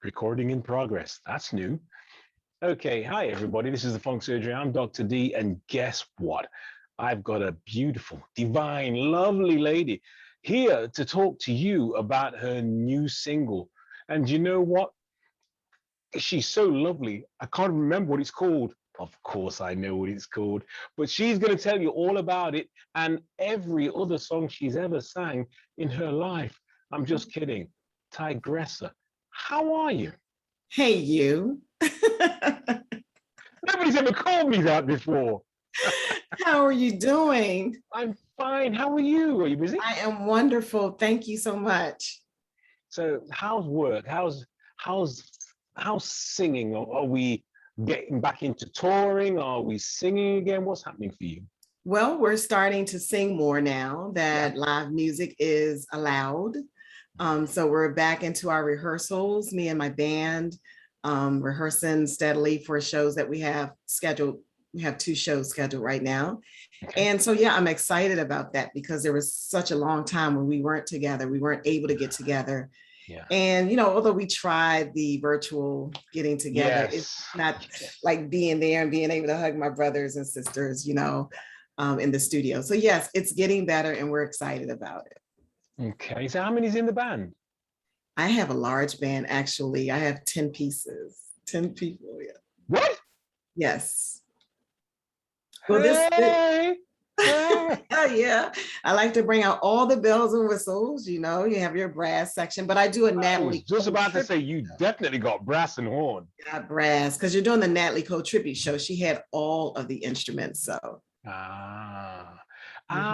Recording in progress. That's new. Okay, hi everybody. This is the Funk Surgery. I'm Dr. D, and guess what? I've got a beautiful, divine, lovely lady here to talk to you about her new single. And you know what? She's so lovely. I can't remember what it's called. Of course, I know what it's called, but she's going to tell you all about it and every other song she's ever sang in her life. I'm just kidding. Tigressa, how are you? Hey, you. Nobody's ever called me that before. How are you doing? I'm fine. How are you? Are you busy? I am wonderful. Thank you so much. So, how's work? How's singing? Are we getting back into touring? Are we singing again? What's happening for you? Well, we're starting to sing more now Yeah. that live music is allowed. So we're back into our rehearsals, me and my band, rehearsing steadily for shows that we have scheduled. We have 2 shows scheduled right now. Okay. And so, yeah, I'm excited about that because there was such a long time when we weren't together. We weren't able to get together. Yeah. And, although we tried the virtual getting together, Yes. it's not like being there and being able to hug my brothers and sisters, in the studio. So yes, it's getting better and we're excited about it. Okay. So how many's in the band? I have a large band, actually. I have 10 pieces, 10 people. Yeah. What? Yes. Well, this, Hey! yeah, I like to bring out all the bells and whistles. You have your brass section, but I do a I was Natalie just Cole about to tribute. say you definitely got brass and horn. Got brass because you're doing the Natalie Cole tribute show. She had all of the instruments. So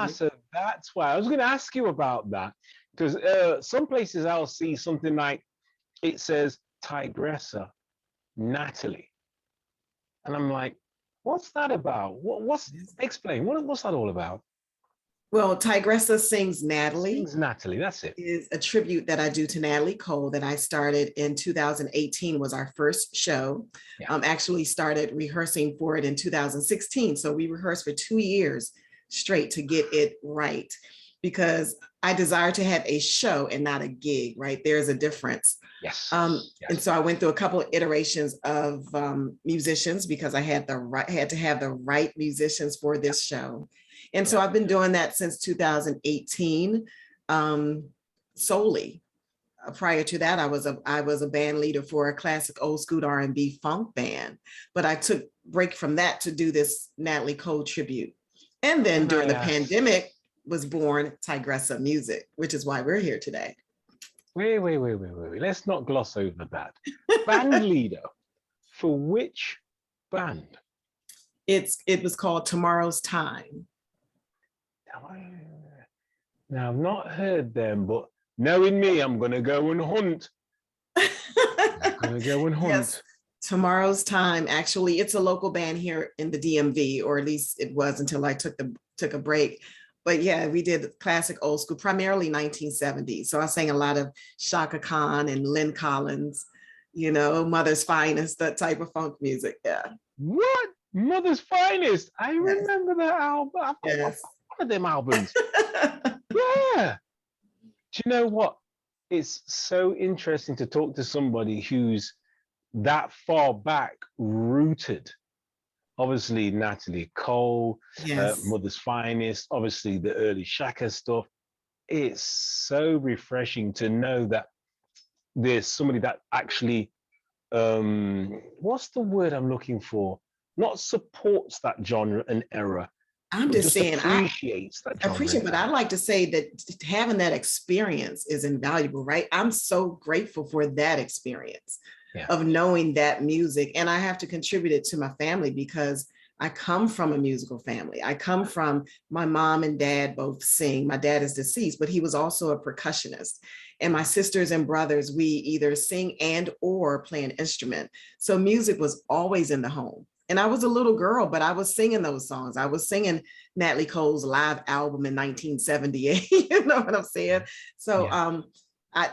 So that's why I was going to ask you about that because some places I'll see something like it says Tigressa Natalie, and I'm like, what's that about? Explain what's that all about? Well, Tigressa Sings Natalie. Sings Natalie, that's it. Is a tribute that I do to Natalie Cole that I started in 2018 was our first show. Yeah. Actually started rehearsing for it in 2016. So we rehearsed for 2 years straight to get it right because I desire to have a show and not a gig, right? There's a difference. Yes. And so I went through a couple of iterations of musicians because I had to have the right musicians for this show. And so I've been doing that since 2018 solely. Prior to that, I was a band leader for a classic old school R&B funk band, but I took break from that to do this Natalie Cole tribute. And then during the pandemic was born Tigressa Music, which is why we're here today. Wait. Let's not gloss over that. Band leader for which band? It was called Tomorrow's Time. Now, I've not heard them, but knowing me, I'm going to go and hunt. Yes, Tomorrow's Time. Actually, it's a local band here in the DMV, or at least it was until I took a break. But yeah, we did classic old school, primarily 1970s. So I sang a lot of Shaka Khan and Lynn Collins, Mother's Finest, that type of funk music. Yeah. What? Mother's Finest? I remember that album. I've got one of them albums. Yeah. Do you know what? It's so interesting to talk to somebody who's that far back rooted. Obviously, Natalie Cole, Mother's Finest, obviously the early Shaka stuff. It's so refreshing to know that there's somebody that actually, what's the word I'm looking for? Not supports that genre and era. I'm just saying, appreciates that genre. I appreciate, but I'd like to say that having that experience is invaluable, right? I'm so grateful for that experience. Of knowing that music. And I have to contribute it to my family because I come from a musical family. I come from my mom and dad both sing. My dad is deceased, but he was also a percussionist. And my sisters and brothers, we either sing and or play an instrument. So music was always in the home. And I was a little girl, but I was singing those songs. I was singing Natalie Cole's live album in 1978. You know what I'm saying? So I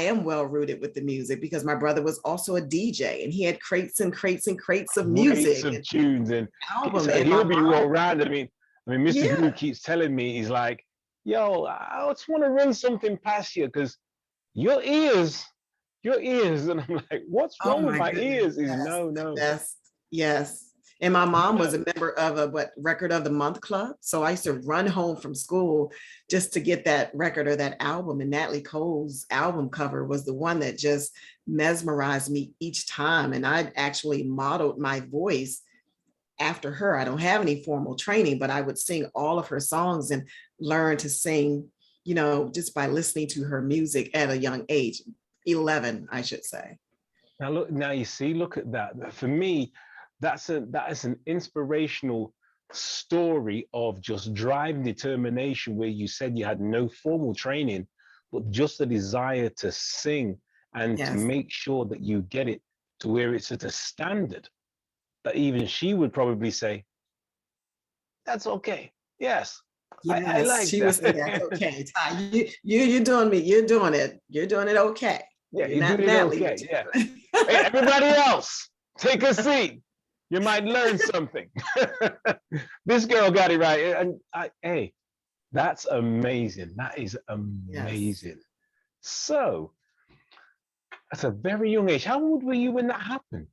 am well rooted with the music because my brother was also a DJ and he had crates and crates and crates of music, of tunes and albums. So he'll be all around. I mean, Mr. Guru keeps telling me, he's like, "Yo, I just want to run something past you because your ears your ears. And I'm like, what's Oh wrong with my my goodness. ears? Is Yes, no, the no. best. Yes. And my mom was Yeah. a member of a record of the month club. So I used to run home from school just to get that record or that album. And Natalie Cole's album cover was the one that just mesmerized me each time. And I actually modeled my voice after her. I don't have any formal training, but I would sing all of her songs and learn to sing, just by listening to her music at a young age, 11, I should say. Now look, now you see, look at that. For me, that is an inspirational story of just drive and determination, where you said you had no formal training, but just a desire to sing and to Yes. make sure that you get it to where it's at a standard that even she would probably say, that's okay. Yes, I Yes, like she would say that's that. okay. Ty, you're doing me. You're doing it. You're doing it okay. Yeah, You're you not did it Natalie, okay. but you're Yeah. doing Hey, it. everybody else, take a seat. You might learn something. This girl got it right. And hey, that's amazing. That is Yes, amazing. So, at a very young age, how old were you when that happened?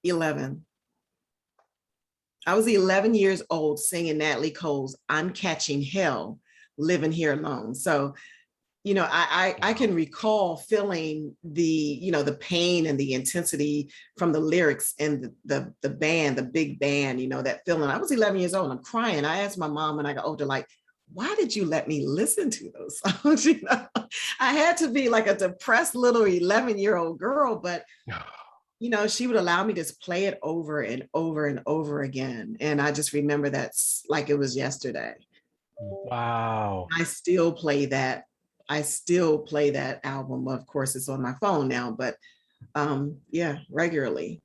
11. I was 11 years old singing Natalie Cole's "I'm Catching Hell, Living Here Alone." So, I can recall feeling the pain and the intensity from the lyrics and the band, the big band, that feeling. I was 11 years old and I'm crying. I asked my mom when I got older, like, why did you let me listen to those songs? I had to be like a depressed little 11-year-old girl, but she would allow me to just play it over and over and over again. And I just remember that's like it was yesterday. Wow. I still play that. I still play that album. Of course, it's on my phone now, but yeah, regularly.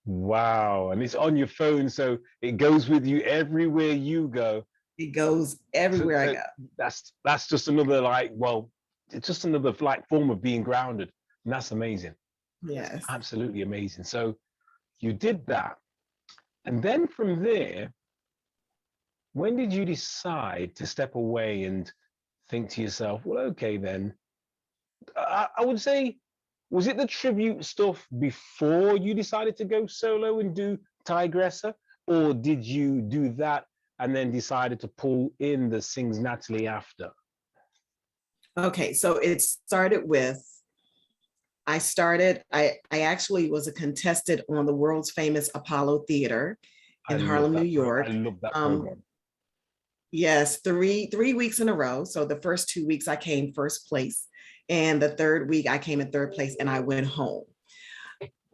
Wow. And it's on your phone, so it goes with you everywhere you go. It goes So everywhere I go. that's just another, like, well, it's just another like form of being grounded. And that's amazing. Yes. Absolutely amazing. So you did that. And then from there, when did you decide to step away and think to yourself, well, okay, then I would say, was it the tribute stuff before you decided to go solo and do Tigressa? Or did you do that and then decided to pull in the Sings Natalie after? Okay, so it started with I actually was a contestant on the world's famous Apollo Theater I in love Harlem, New that. I York. love that Um, program. yes, three weeks in a row. So the first 2 weeks I came first place, and the third week I came in third place, and I went home.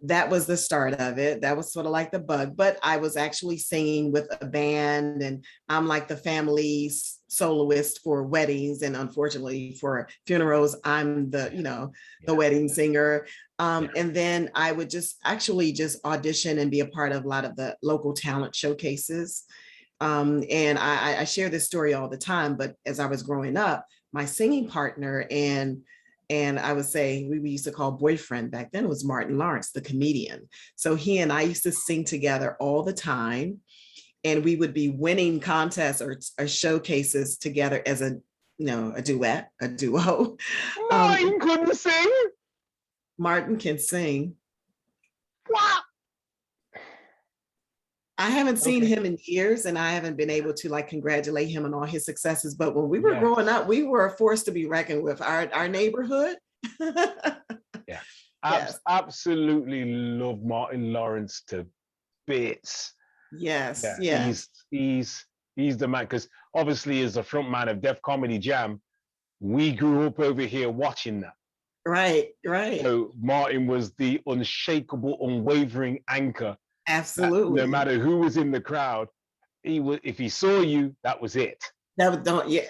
That was the start of it. That was sort of like the bug, but I was actually singing with a band, and I'm like the family soloist for weddings, and unfortunately for funerals, I'm the wedding singer. And then I would just actually just audition and be a part of a lot of the local talent showcases. And I share this story all the time, but as I was growing up, my singing partner and I would say we used to call boyfriend back then was Martin Lawrence, the comedian. So he and I used to sing together all the time, and we would be winning contests or showcases together as a duet, a duo. Martin couldn't sing. Martin can sing. What? I haven't seen Okay. him in years, and I haven't been able to like congratulate him on all his successes. But when we were Yeah. growing up, we were a force to be reckoned with. Our neighborhood. Yeah. Yes. Absolutely love Martin Lawrence to bits. Yes. Yeah, Yes. he's the man, because obviously as a front man of Def Comedy Jam, we grew up over here watching that. Right. Right. So Martin was the unshakable, unwavering anchor. No Absolutely. matter who was in the crowd, he was. If he saw you, that was it. Yeah.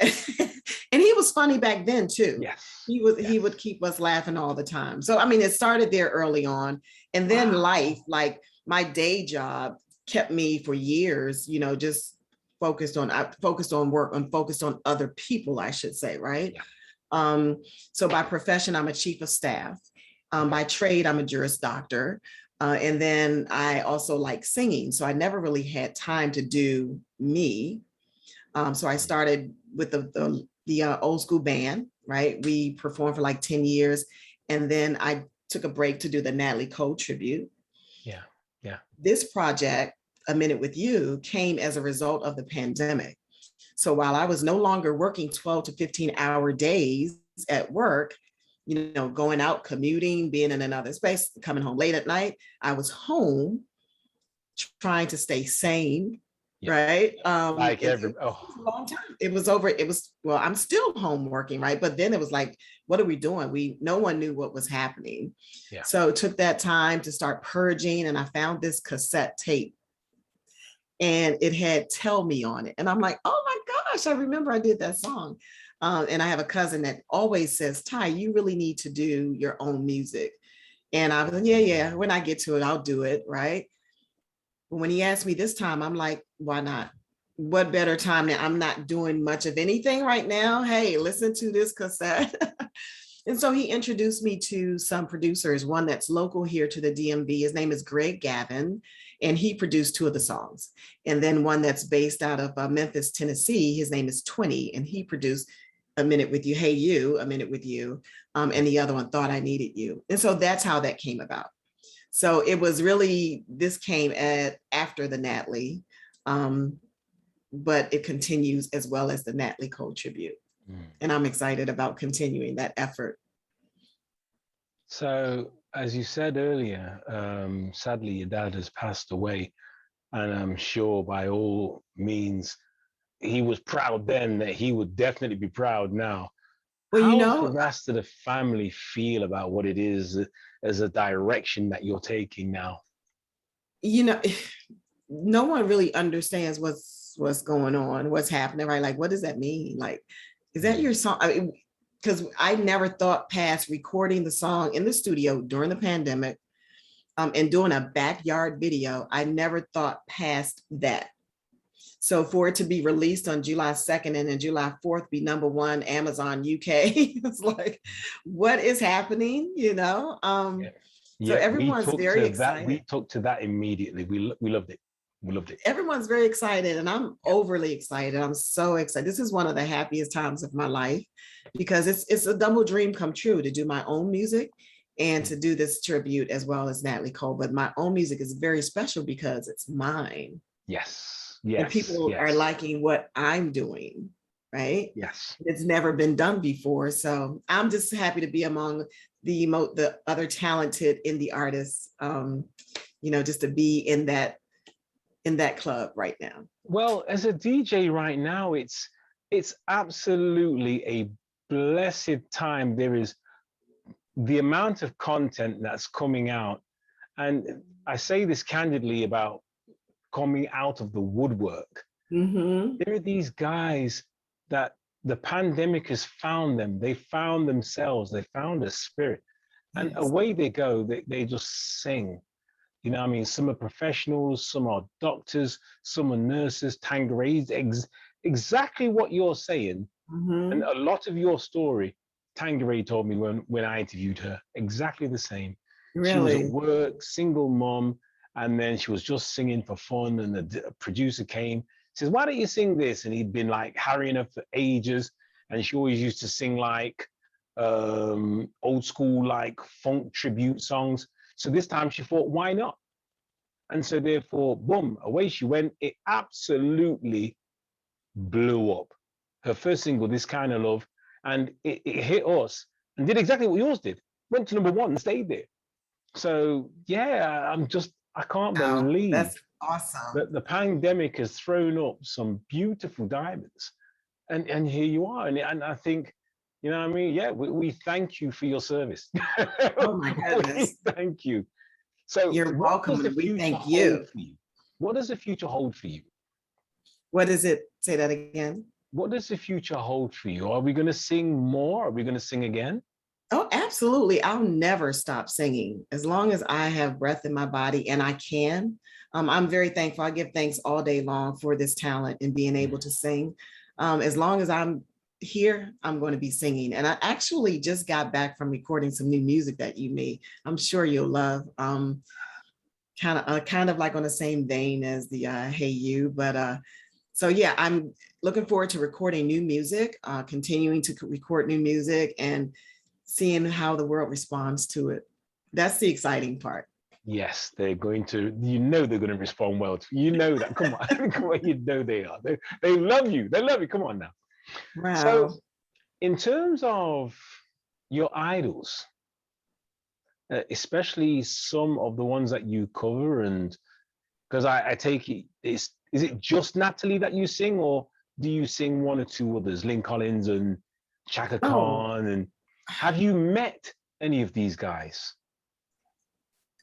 And he was funny back then too. Yes. He would keep us laughing all the time. So I mean, it started there early on, and then life, like my day job, kept me for years. Just focused on work and focused on other people, I should say, right? Yeah. So by profession, I'm a chief of staff. By trade, I'm a Juris Doctor. And then I also like singing. So I never really had time to do me. So I started with the old school band, right? We performed for like 10 years. And then I took a break to do the Natalie Cole tribute. Yeah. Yeah. This project, A Minute with You, came as a result of the pandemic. So while I was no longer working 12 to 15-hour days at work, going out, commuting, being in another space, coming home late at night, I was home trying to stay sane. Yeah. Right. Like it was a long time. Well, I'm still home working, right? But then it was like, what are we doing? No one knew what was happening. Yeah. So it took that time to start purging, and I found this cassette tape, and it had Tell Me on it. And I'm like, oh my gosh, I remember I did that song. And I have a cousin that always says, Ty, you really need to do your own music. And I was like, yeah, when I get to it, I'll do it, right? But when he asked me this time, I'm like, why not? What better time than I'm not doing much of anything right now? Hey, listen to this cassette. And so he introduced me to some producers, one that's local here to the DMV. His name is Greg Gavin, and he produced 2 of the songs. And then one that's based out of Memphis, Tennessee, his name is 20, and he produced A Minute with You, Hey You, A Minute with You, and the other one, Thought I Needed You. And so that's how that came about. So it was really, this came after the Natalie, but it continues as well as the Natalie Cole tribute. And I'm excited about continuing that effort. So, as you said earlier, sadly, your dad has passed away. And I'm sure by all means, he was proud then that he would definitely be proud now. Well, how does the rest of the family feel about what it is as a direction that you're taking now? No one really understands what's going on, what's happening, right? Like, what does that mean? Like, is that your song? Because I never thought past recording the song in the studio during the pandemic and doing a backyard video. I never thought past that. So for it to be released on July 2nd and then July 4th be #1 Amazon UK, it's like, what is happening? So everyone's very excited. We took to that immediately. We loved it. We loved it. Everyone's very excited, and I'm overly excited. I'm so excited. This is one of the happiest times of my life because it's a double dream come true to do my own music and to do this tribute as well as Natalie Cole. But my own music is very special because it's mine. Yes. And people are liking what I'm doing, right? Yes. It's never been done before. So I'm just happy to be among the other talented indie artists, just to be in that club right now. Well, as a DJ right now, it's absolutely a blessed time. There is the amount of content that's coming out. And I say this candidly about coming out of the woodwork. Mm-hmm. There are these guys that the pandemic has found them. They found themselves. They found a spirit. And away they go. They just sing. You know what I mean? Some are professionals, some are doctors, some are nurses, Tangerines, exactly what you're saying. Mm-hmm. And a lot of your story, Tangeray told me when I interviewed her, exactly the same. Really? She was at work, single mom, and then she was just singing for fun, and the producer came, says, why don't you sing this? And he'd been like harrying her for ages, and she always used to sing like old school, like funk tribute songs. So this time she thought, why not? And so therefore, boom, away she went. It absolutely blew up. Her first single, This Kind of Love, and it hit us and did exactly what yours did. Went to #1 and stayed there. So yeah, I can't believe that's awesome. That the pandemic has thrown up some beautiful diamonds. And here you are. And I think, you know what I mean? Yeah, we thank you for your service. Oh my goodness. Thank you. So you're welcome. We thank you. What does the future hold for you? What is it? Say that again. What does the future hold for you? Are we going to sing more? Are we going to sing again? Oh, absolutely. I'll never stop singing as long as I have breath in my body and I can. I'm very thankful. I give thanks all day long for this talent and being able to sing. As long as I'm here, I'm going to be singing. And I actually just got back from recording some new music that you made. I'm sure you'll love. Kind of like on the same vein as the Hey You, but so yeah, I'm looking forward to recording new music, continuing to record new music and seeing how the world responds to it. That's the exciting part. Yes, they're going to, they're going to respond well. You know that. Come on. Come on, they are. They love you. They love you. Come on now. So, Wow. in terms of your idols, especially some of the ones that you cover, and because I take it, is it just Natalie that you sing, or do you sing one or two others, Lynn Collins and Chaka Oh, Khan? And have you met any of these guys?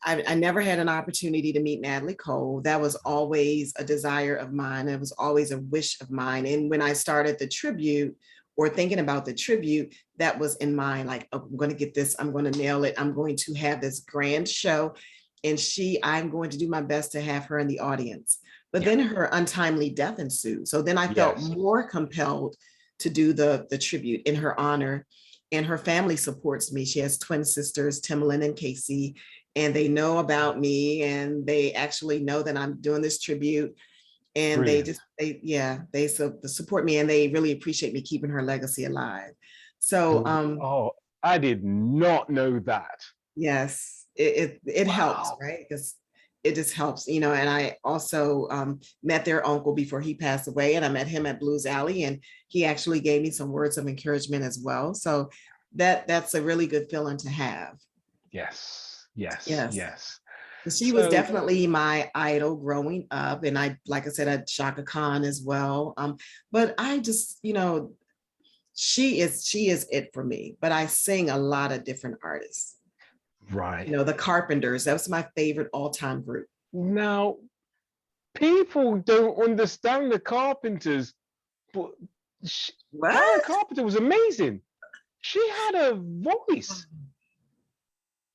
I never had an opportunity to meet Natalie Cole. That was always a desire of mine. It was always a wish of mine. And when I started the tribute or thinking about the tribute, that was in mind, like, oh, I'm going to get this, I'm going to nail it. I'm going to have this grand show. And I'm going to do my best to have her in the audience. But Yeah. then her untimely death ensued. So then I felt more compelled to do the tribute in her honor. And her family supports me. She has twin sisters, Timbaland and Casey, and they know about me, and they actually know that I'm doing this tribute. And Brilliant. they support me, and they really appreciate me keeping her legacy alive. So Oh, I did not know that. yes, it helps, Wow. right? Because it just helps, and I also met their uncle before he passed away, and I met him at Blues Alley, and he actually gave me some words of encouragement as well. So that's a really good feeling to have. Yes, yes, Yes. yes. She was So, definitely my idol growing up. And like I said, I had Shaka Khan as well. But I just, she is it for me. But I sing a lot of different artists. right. The Carpenters, that was my favorite all-time group. Now, people don't understand the Carpenters, but Karen What? Carpenter was amazing. She had a voice.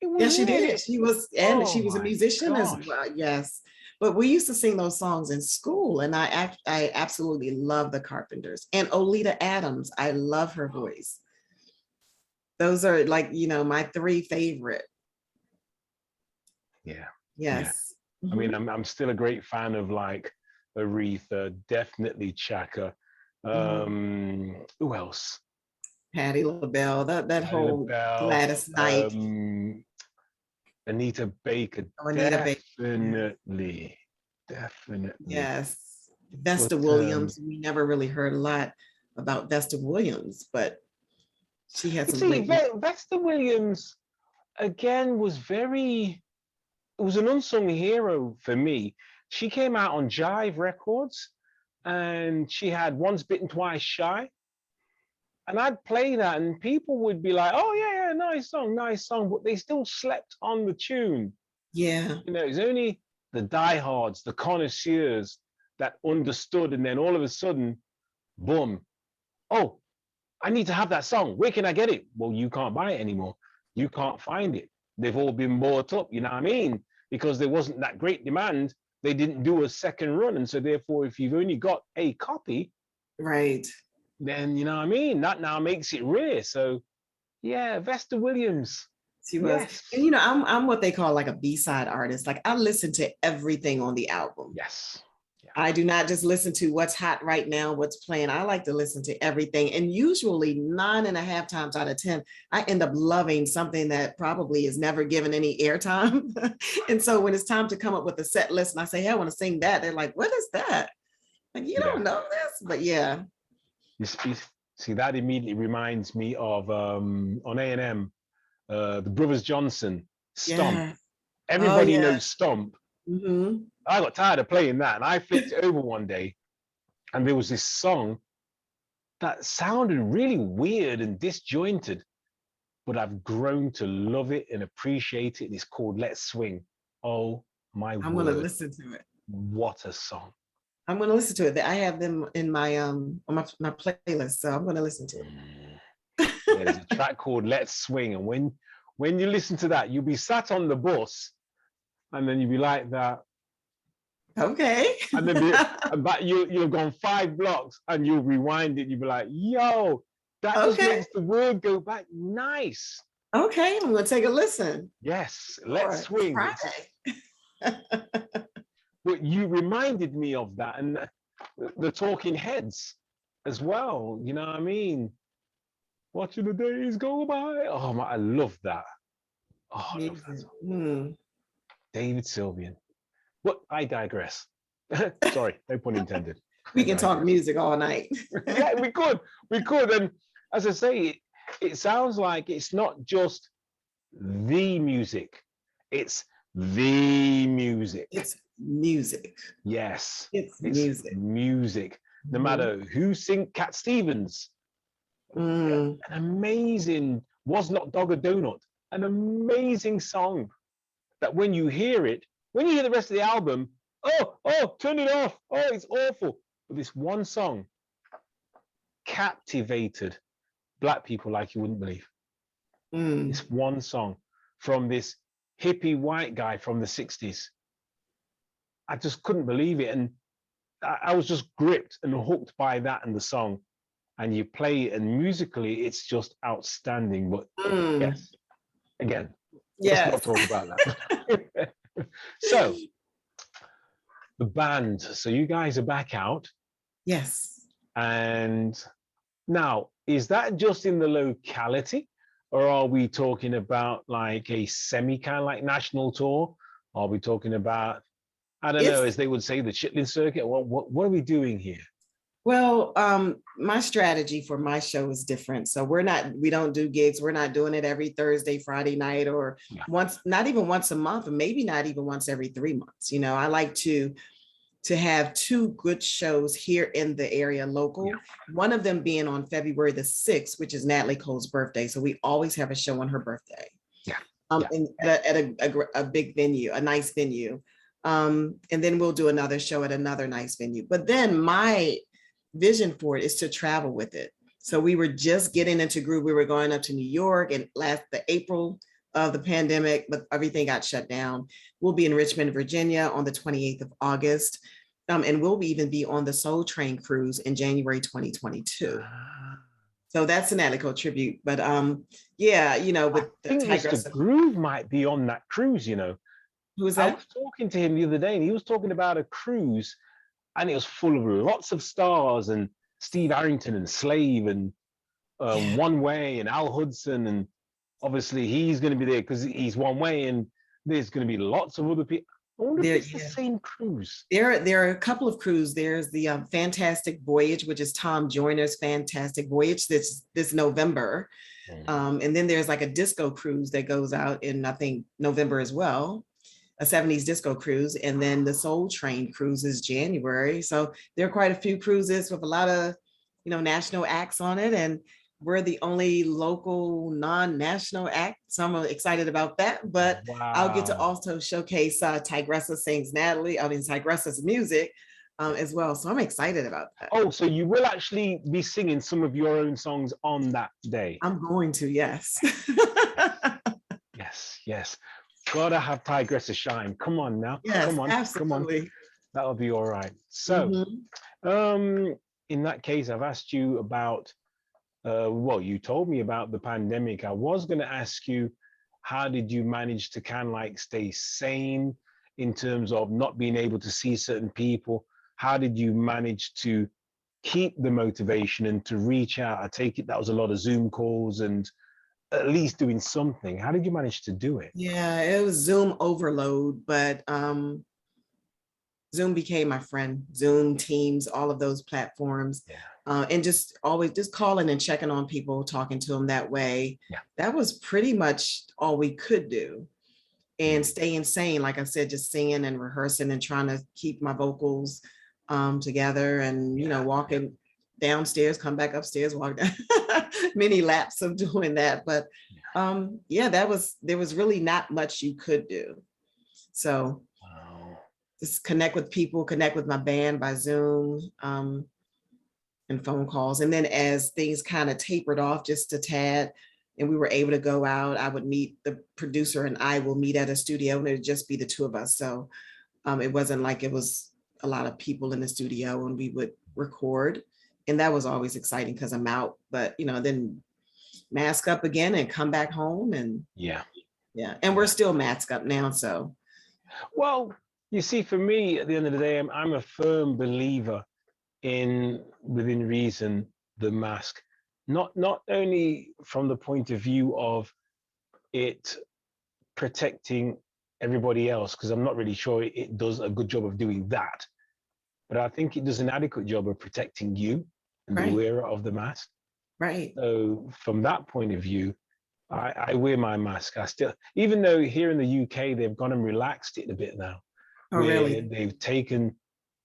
It was Yes, she really, did. She oh was a my musician as gosh. well. Yes. But we used to sing those songs in school, and I absolutely love the Carpenters. And Olita Adams, I love her voice. Those are like, my three favorite. Yeah, yeah. Yes. I mean, Mhm. I'm still a great fan of like Aretha, definitely Chaka. Mhm. Who else? Patti LaBelle, that Patti whole LaBelle, Gladys Knight, Anita Baker, Anita Baker. definitely, definitely. Yes. Vesta But Williams. We never really heard a lot about Vesta Williams, but she had you some see, great music. Vesta Williams again it was an unsung hero for me. She came out on Jive Records, and she had Once Bitten, Twice Shy. And I'd play that, and people would be like, "Oh yeah, yeah, nice song," but they still slept on the tune. Yeah. It's only the diehards, the connoisseurs that understood, and then all of a sudden, boom! Oh, I need to have that song. Where can I get it? Well, you can't buy it anymore. You can't find it. They've all been bought up. You know what I mean? Because there wasn't that great demand. They didn't do a second run, and so therefore, if you've only got a copy, Right. then you know what I mean. That now makes it rare. So yeah, Vesta Williams. She was. Yes. And I'm what they call like a B-side artist. Like I listen to everything on the album. Yes. Yeah. I do not just listen to what's hot right now, what's playing. I like to listen to everything. And usually 9.5 times out of 10, I end up loving something that probably is never given any airtime. And so when it's time to come up with a set list and I say, hey, I want to sing that, they're like, what is that? Like, you Yeah. don't know this? But yeah. You see, that immediately reminds me of on A&M, the Brothers Johnson, Stomp. Yeah. Oh, Everybody yeah. knows Stomp. Mm-hmm. I got tired of playing that, and I flipped it over one day, and there was this song that sounded really weird and disjointed, but I've grown to love it and appreciate it. It's called Let's Swing. Oh my I'm going to word. listen to it. What a song. I'm going to listen to it. I have them in my on my playlist, so I'm going to listen to it. Yeah, there's a track called Let's Swing, and when you listen to that, you'll be sat on the bus, and then you'll be like that, Okay. and then but you've gone 5 blocks, and you'll rewind it. You'll be like, "Yo, that just Okay. makes the word go back nice." Okay. I'm going to take a listen. Yes, All Let's right. It's Swing. Friday. But you reminded me of that, and the Talking Heads as well. You know what I mean? Watching the days go by. Oh my, I love that. Oh, I love that Music. song. Mm. David Sylvian. But I digress. Sorry, no pun intended. We I can talk digress. music all night. Yeah, we could. And as I say, it sounds like it's not just the music, it's the music. It's music. Yes, It's it's music. music. No Mhm. matter who sing Cat Stevens, Mm. an amazing Was Not Dog a Donut, an amazing song that when you hear it, when you hear the rest of the album, turn it off. Oh, it's awful. But this one song captivated Black people like you wouldn't believe. Mm. This one song from this hippie white guy from the 60s. I just couldn't believe it. And I was just gripped and hooked by that and the song. And you play it, and musically, it's just outstanding. But Mm. yes, again, let's not Yes. talk about that. So, the band. So, you guys are back out. Yes. And now, is that just in the locality? Or are we talking about like a semi kind of like national tour? Are we talking about, I don't know, It's as they would say, the Chitlin circuit? What are we doing here? well, my strategy for my show is different. So we don't do gigs. We're not doing it every Thursday, Friday night, or Yeah. once, not even once a month, or maybe not even once every 3 months. I like to have two good shows here in the area local. One of them being on February the 6th, which is Natalie Cole's birthday. So we always have a show on her birthday. Yeah. And at a big venue, a nice venue. And then we'll do another show at another nice venue. But then my vision for it is to travel with it. So we were just getting into groove. We were going up to New York and the April of the pandemic, but everything got shut down. We'll be in Richmond, Virginia on the 28th of August. And we'll even be on the Soul Train cruise in January 2022. So that's an Attico tribute. But yeah, with I the think Mr. Tigress. Groove might be on that cruise, Who is I that? was talking to him the other day, and he was talking about a cruise, and it was full of lots of stars and Steve Arrington and Slave and Yeah. One Way and Al Hudson, and obviously he's going to be there because he's One Way, and there's going to be lots of other people. I wonder if There, it's the yeah. same cruise. There are a couple of crews. There's the Fantastic Voyage, which is Tom Joyner's Fantastic Voyage this November. And then there's like a disco cruise that goes out in, I think, November as well, a 70s disco cruise. And then the Soul Train cruise is January. So there are quite a few cruises with a lot of, national acts on it. And we're the only local non-national act. So I'm excited about that. But I'll get to Wow. also showcase Tigressa Sings Natalie, Tigressa's music as well. So I'm excited about that. Oh, so you will actually be singing some of your own songs on that day? I'm going to, yes. Yes. Gotta have Tigressa shine. Come on now. Yes, Come on. absolutely. That'll be all right. So, in that case, I've asked you about, you told me about the pandemic. I was going to ask you, how did you manage to kind of like stay sane in terms of not being able to see certain people? How did you manage to keep the motivation and to reach out? I take it that was a lot of Zoom calls and at least doing something. How did you manage to do it? Yeah, it was Zoom overload, but Zoom became my friend. Zoom, Teams, all of those platforms. Yeah. And just always just calling and checking on people, talking to them that way. Yeah. That was pretty much all we could do. And staying sane, like I said, just singing and rehearsing and trying to keep my vocals together and, walking downstairs, come back upstairs, walk down many laps of doing that. But there was really not much you could do. So just connect with people, connect with my band by Zoom and phone calls. And then as things kind of tapered off just a tad, and we were able to go out, I would meet the producer and I will meet at a studio and it would just be the two of us. So it wasn't like it was a lot of people in the studio and we would record. And that was always exciting because I'm out, but then mask up again and come back home and yeah. And we're still masked up now. So. Well, you see, for me, at the end of the day, I'm a firm believer in, within reason, the mask. not only from the point of view of it protecting everybody else, because I'm not really sure it does a good job of doing that, but I think it does an adequate job of protecting you and the Right. wearer of the mask. Right. So from that point of view, I wear my mask. I still, even though here in the UK they've gone and relaxed it a bit now, Oh, where really? they've taken,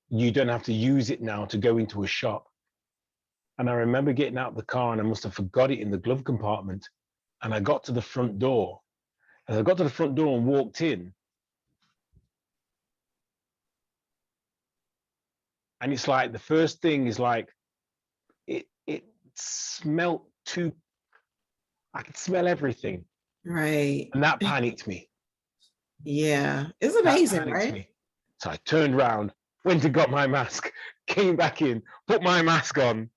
you don't have to use it now to go into a shop. And I remember getting out of the car and I must have forgot it in the glove compartment. And I got to the front door. As I got to the front door and walked in, and it's like the first thing is like it smelt too, I could smell everything. Right. And that panicked me. Yeah. It's That amazing, panicked right? me. So I turned around, went and got my mask, came back in, put my mask on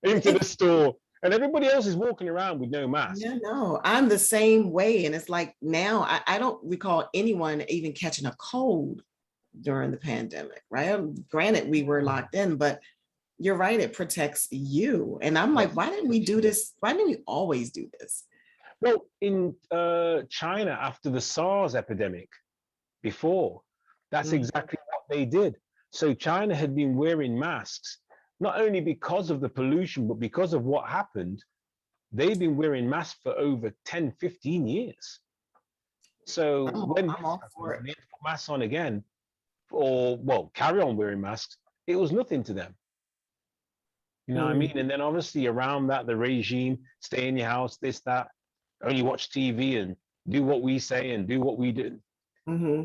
into the It's store. And everybody else is walking around with no mask. Yeah, no, I'm the same way. And it's like now I don't recall anyone even catching a cold during the pandemic, right? Granted, we were locked in, but you're right, it protects you. And I'm like, Yes, why didn't we do this? Why didn't we always do this? well, in China, after the SARS epidemic, before, that's Mm. exactly what they did. So China had been wearing masks, not only because of the pollution, but because of what happened. They've been wearing masks for over 10, 15 years. So when I'm this all happened for it. and they had to put masks on again, or well, carry on wearing masks, it was nothing to them. You know what I Mm. mean? And then obviously around that, the regime, stay in your house, this, that, only watch TV and do what we say and do what we do. Hmm.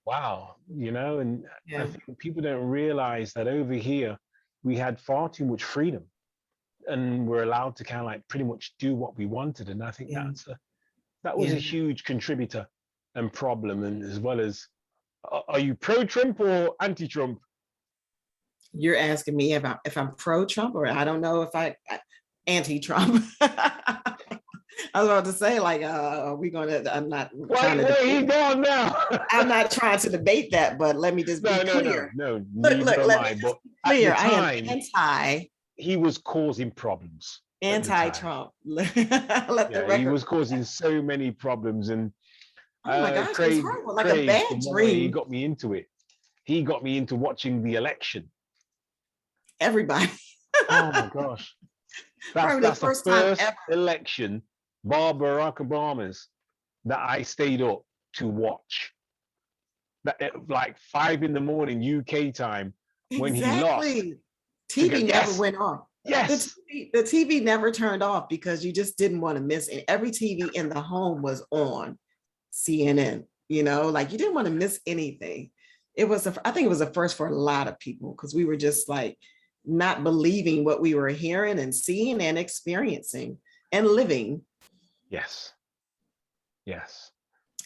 Wow, you know, and I Yeah. think people don't realize that over here we had far too much freedom and we're allowed to kind of like pretty much do what we wanted. And I think Yeah. that was a Yeah. huge contributor and problem. And as well as, are you pro-Trump or anti-Trump? You're asking me if I'm pro-Trump or I don't know if anti-Trump. I was about to say, like, are we gonna, I'm not trying to Why he debate. gone now? I'm not trying to debate that, but let me just be No, no, no, clear. no, Look, neither am let me I. just But be at the clear. I am time, he was causing problems at the time. anti-Trump. Let the Yeah, he record was reflect. causing so many problems. And Oh my gosh, it was Craig, horrible, like a Craig, bad from one way, he dream. got me into it. He got me into watching the election. Everybody. Oh my gosh, Probably the that's the first time first ever. election, Barack Obama's, that I stayed up to watch. That at like 5 in the morning UK time when he lost Exactly. to go, TV never yes, went off. yes, The TV never turned off because you just didn't want to miss it. Every TV in the home was on CNN, like you didn't want to miss anything. I think it was a first for a lot of people because we were just like not believing what we were hearing and seeing and experiencing and living. yes, yes.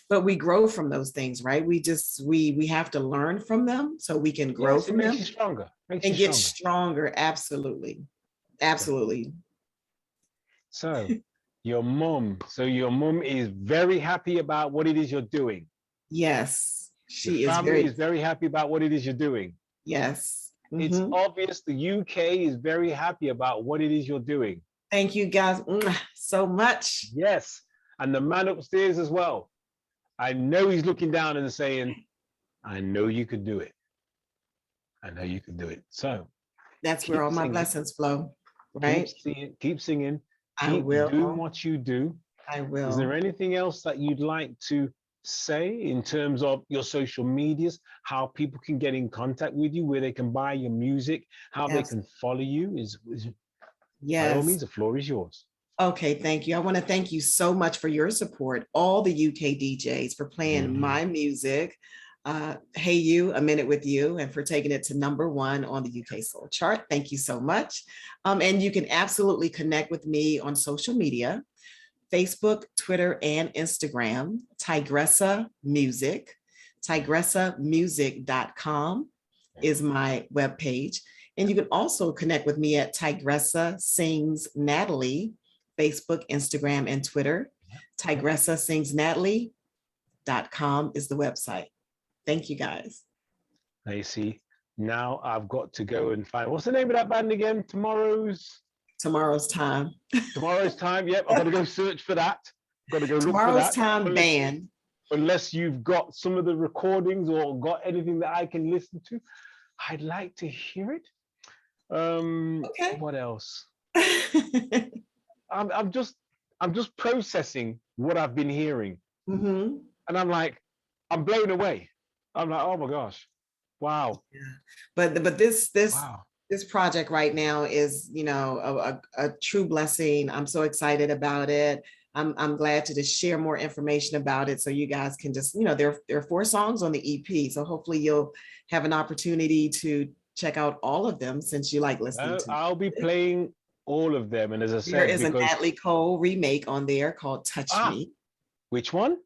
But we grow from those things, right? We have to learn from them so we can grow Yes, it from makes them you stronger. Makes you and get stronger. stronger. Absolutely. Yeah. Absolutely. So your mum is very happy about what it is you're doing. Yes, Your she is family very, is very happy about what it is you're doing. yes. It's Mhm. obvious the UK is very happy about what it is you're doing. Thank you guys so much. Yes. And the man upstairs as well. I know he's looking down and saying, I know you could do it. I know you can do it. So That's where keep all my singing, blessings flow, right? keep singing, I keep doing will. what you do. I Is there will. anything else that you'd like to say in terms of your social medias, how people can get in contact with you, where they can buy your music, how they Yes. can follow you? By all Yes. means, the floor is yours. Okay, thank you. I want to thank you so much for your support, all the UK DJs for playing Mhm. my music. Hey You, A Minute with You, and for taking it to #1 on the UK Soul Chart. Thank you so much. And you can absolutely connect with me on social media, Facebook, Twitter, and Instagram, Tigressa Music. TigressaMusic.com is my webpage. And you can also connect with me at Tigressa Sings Natalie, Facebook, Instagram, and Twitter. Tigressa Sings Natalie.com is the website. Thank you guys. I see. Now I've got to go and find, what's the name of that band again? Tomorrow's? Tomorrow's Time. Tomorrow's Time. Yep, I've got to go search for that. Got to go look for Tomorrow's that. Time band. Unless you've got some of the recordings or got anything that I can listen to, I'd like to hear it. Okay. What else? I'm just processing what I've been hearing, and I'm like, I'm blown away. I'm like, oh my gosh, wow. Yeah. But this Wow. this project right now is, you know, a true blessing. I'm so excited about it. I'm glad to just share more information about it so you guys can just, you know, there are 4 songs on the EP. So hopefully you'll have an opportunity to check out all of them since you like listening to I'll be playing all of them. And as I There said, is an because Natalie Cole remake on there called Touch Me. Which one?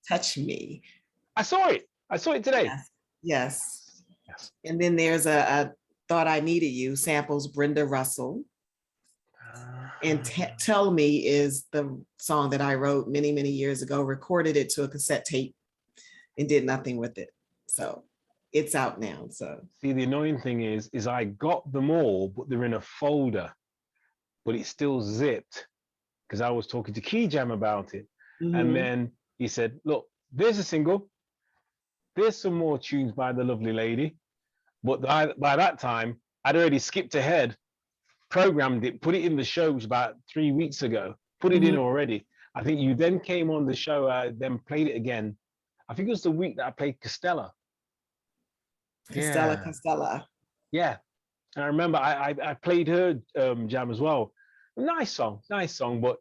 Touch Me. I saw it. I saw it today. Yes. And then there's a Thought I Needed You, samples Brenda Russell. And Tell Me is the song that I wrote many, many years ago, recorded it to a cassette tape and did nothing with it. So it's out now. So see, the annoying thing is I got them all, but they're in a folder, but it's still zipped because I was talking to Key Jam about it. And then he said, look, there's a single. There's some more tunes by the lovely lady. But by that time, I'd already skipped ahead, programmed it, put it in the shows about 3 weeks ago, put it in already. I think you then came on the show, then played it again. I think it was the week that I played Costella. Costella. Yeah. And I remember I played her jam as well. Nice song, but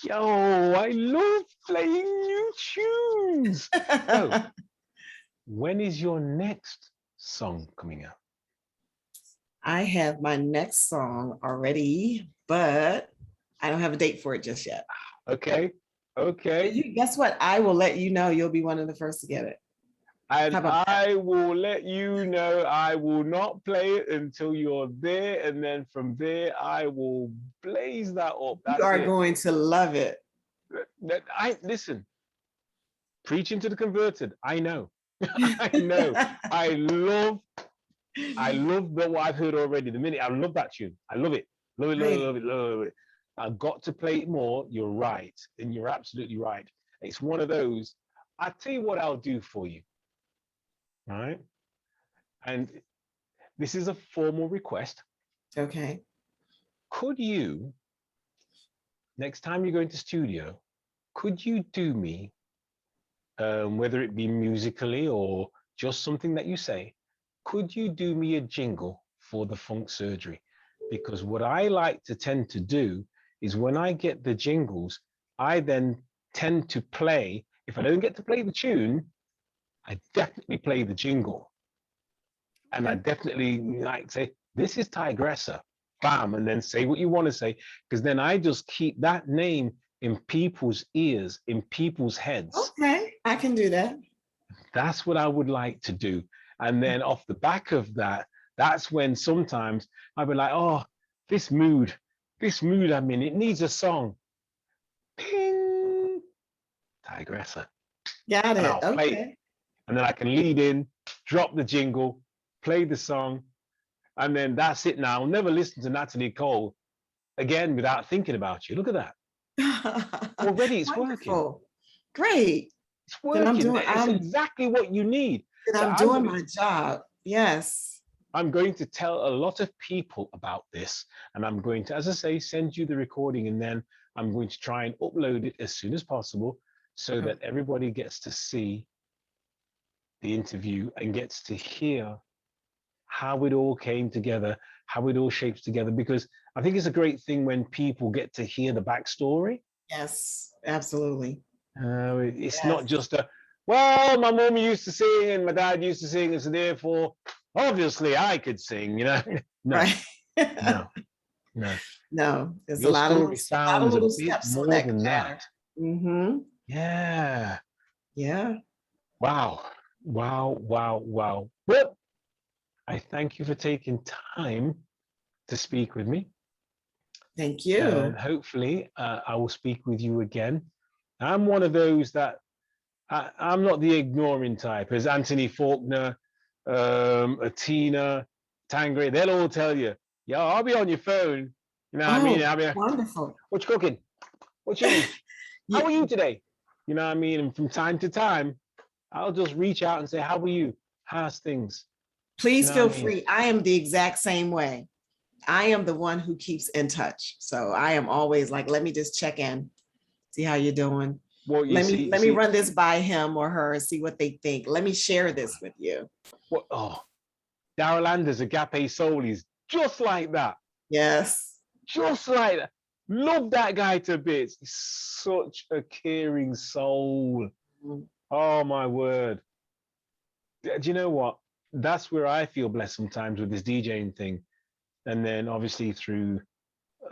yo, I love playing new tunes. So, when is your next song coming out? I have my next song already, but I don't have a date for it just yet. Okay. Guess what? I will let you know. You'll be one of the first to get it. And I will let you know. I will not play it until you're there. And then from there, I will blaze that up. You are going to love it. Listen, preaching to the converted. I know. I know. I love what I've heard already. The minute I love that tune. I love it. Love it. I've got to play it more. You're right. And you're absolutely right. It's one of those. I'll tell you what I'll do for you. All right. And this is a formal request. Okay. Could you, next time you go into studio, could you do me, whether it be musically or just something that you say, could you do me a jingle for the Funk Surgery? Because what I like to tend to do is when I get the jingles, I then tend to play, if I don't get to play the tune, I definitely play the jingle. And I definitely like say, this is Tigressa, bam, and then say what you want to say, because then I just keep that name in people's ears, in people's heads. Okay, I can do that. That's what I would like to do. And then off the back of that, that's when sometimes I'll be like, oh, this mood I'm in, it needs a song. Ping, Tigressa. Got it. Okay. Play it. And then I can lead in, drop the jingle, play the song, and then that's it now. I'll never listen to Natalie Cole again without thinking about you. Look at that. Already it's working. Great. It's working. It's exactly what you need. And I'm doing my job. Yes. I'm going to tell a lot of people about this, and I'm going to, as I say, send you the recording, and then I'm going to try and upload it as soon as possible so that everybody gets to see the interview and gets to hear how it all came together, how it all shapes together, because I think it's a great thing when people get to hear the backstory. Yes, absolutely. It's not just well, my mom used to sing and my dad used to sing, and so therefore, obviously, I could sing, you know? No, right. no. There's a lot of little steps more than that. Mm-hmm. Yeah. Yeah. Wow. Well, I thank you for taking time to speak with me. Thank you. And hopefully, I will speak with you again. I'm one of those that I'm not the ignoring type, as Anthony Faulkner, Atina, Tangri, they'll all tell you, yeah, I'll be on your phone. You know what I mean? Oh, I'll be like, wonderful. what you cooking? What you eating? How are You, you today? You know what I mean? And from time to time, I'll just reach out and say, how are you? How's things? You please know what feel I mean? free. I am the exact same way. I am the one who keeps in touch. So I am always like, let me just check in, see how you're doing. Well, you see, Let me run this by him or her and see what they think. Let me share this with you. what? Oh, Daryl Anders, Agape Soul, he's just like that. Yes. Just like that. Love that guy to bits. He's such a caring soul. Oh my word. Do you know what? That's where I feel blessed sometimes with this DJing thing. And then obviously through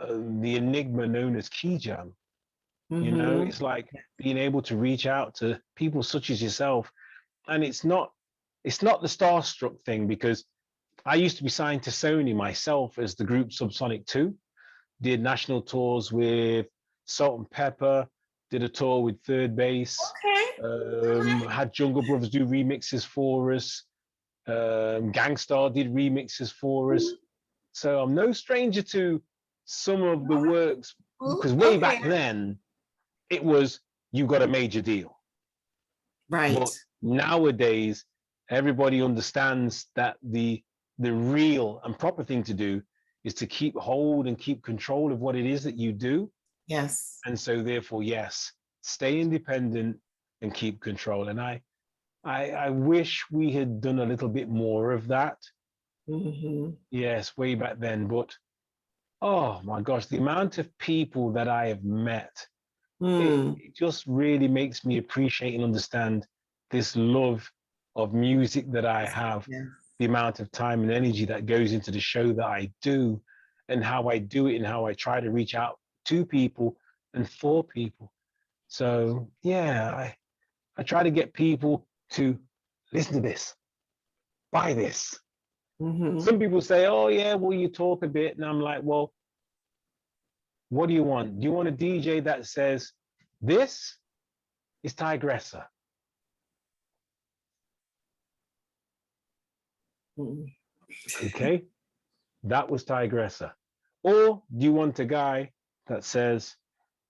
the enigma known as Key Jam. You know, Mm-hmm. it's like being able to reach out to people such as yourself. And it's not the starstruck thing, because I used to be signed to Sony myself as the group Subsonic 2, did national tours with Salt and Pepper, did a tour with Third Base, Okay. had Jungle Brothers do remixes for us, Gangstar did remixes for us. So I'm no stranger to some of the works, because way Okay. back then it was, you got a major deal. Right. But nowadays, everybody understands that the real and proper thing to do is to keep hold and keep control of what it is that you do. Yes. And so therefore, yes, stay independent and keep control. And I wish we had done a little bit more of that. Mm-hmm. Yes, way back then. But oh my gosh, the amount of people that I have met, Mm. it just really makes me appreciate and understand this love of music that I have, Yes. the amount of time and energy that goes into the show that I do, and how I do it, and how I try to reach out to people and for people. So yeah, I try to get people to listen to this, buy this. Mm-hmm. Some people say, oh yeah, well, you talk a bit. And I'm like, well, what do you want? Do you want a DJ that says, this is Tigressa? Mm-hmm. Okay, that was Tigressa. Or do you want a guy that says,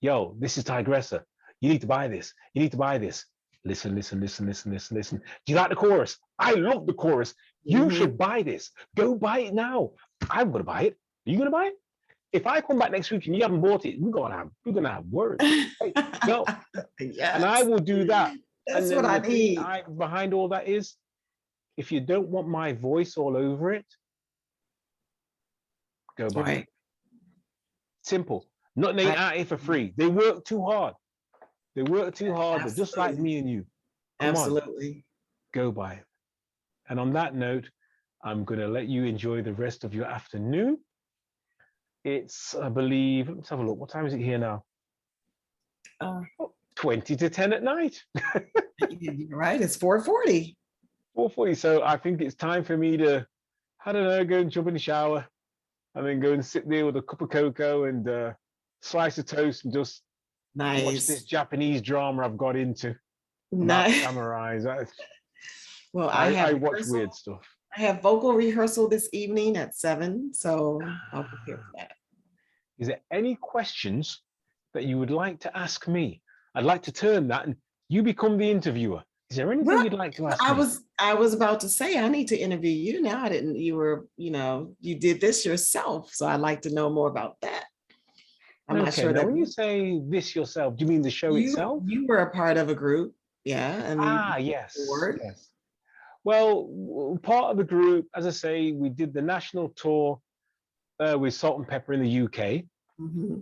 yo, this is Tigressa. You need to buy this. You need to buy this. Listen, listen, listen, listen, listen, listen. Do you like the chorus? I love the chorus. You Mm-hmm. should buy this. Go buy it now. I'm gonna buy it. Are you gonna buy it? If I come back next week and you haven't bought it, we're gonna have words. Hey, go. And I Yes. will do that. And That's what then I the thing need. behind all that is, if you don't want my voice all over it, go buy it. Right. Simple. Nothing ain't I out here for free. They work too hard. They work too hard. They're just like absolutely. me and you. Come on, Absolutely. go buy it. And on that note, I'm going to let you enjoy the rest of your afternoon. It's, I believe, let's have a look. What time is it here now? Uh, 20 to 10 at night. you're right. It's 4:40. 4:40. So I think it's time for me to, I don't know, go and jump in the shower and then go and sit there with a cup of cocoa and slice of toast and just watch this Nice. Japanese drama I've got into about Nice. samurais. Well, I watch weird stuff. I have vocal rehearsal this evening at 7, so I'll prepare for that. Is there any questions that you would like to ask me? I'd like to turn that and you become the interviewer. Is there anything Well, you'd like to ask me? I was about to say I need to interview you now. I didn't, you were, you did this yourself. So I'd like to know more about that. I'm not Okay, sure now that when you say this yourself, do you mean the show itself? you were a part of a group. Yeah. And you Ah, yes, board. yes. Well, part of the group, as I say, we did the national tour with Salt and Pepper in the UK. Mm-hmm.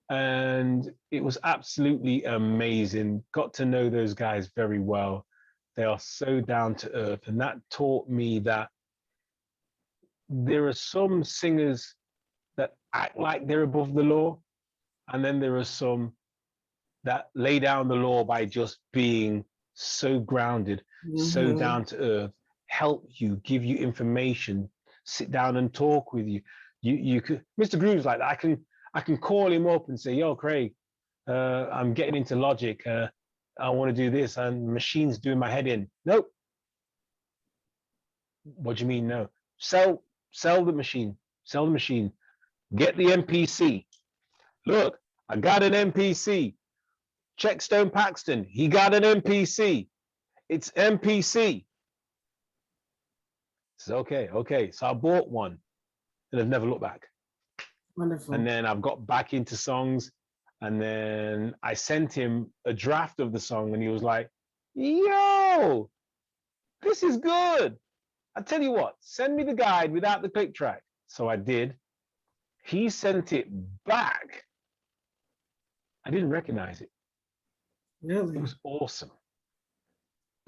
And it was absolutely amazing. Got to know those guys very well. They are so down to earth. And that taught me that there are some singers that act like they're above the law. And then there are some that lay down the law by just being so grounded, so Mm-hmm. down to earth, help you, give you information, sit down and talk with you. You could, Mr. Groove's like that. I can call him up and say, yo, Craig, I'm getting into Logic. I want to do this, and machine's doing my head in. Nope. What do you mean no? Sell the machine. Sell the machine. Get the MPC. Look, I got an MPC. Check Stone Paxton. He got an MPC. It's MPC. So okay. So I bought one and I've never looked back. Wonderful. And then I've got back into songs, and then I sent him a draft of the song and he was like, yo, this is good. I tell you what, send me the guide without the click track. So I did. He sent it back. I didn't recognize it. Really? It was awesome.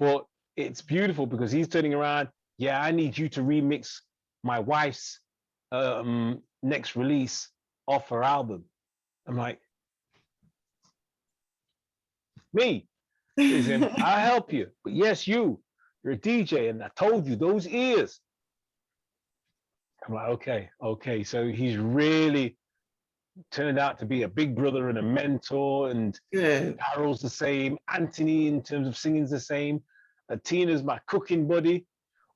But it's beautiful because he's turning around. Yeah, I need you to remix my wife's next release off her album. I'm like, me? Says him, I'll help you. But yes, you're a DJ, and I told you those ears. I'm like, okay. So he's really turned out to be a big brother and a mentor, and Good. Carol's the same. Anthony, in terms of singing's the same. Tina's my cooking buddy,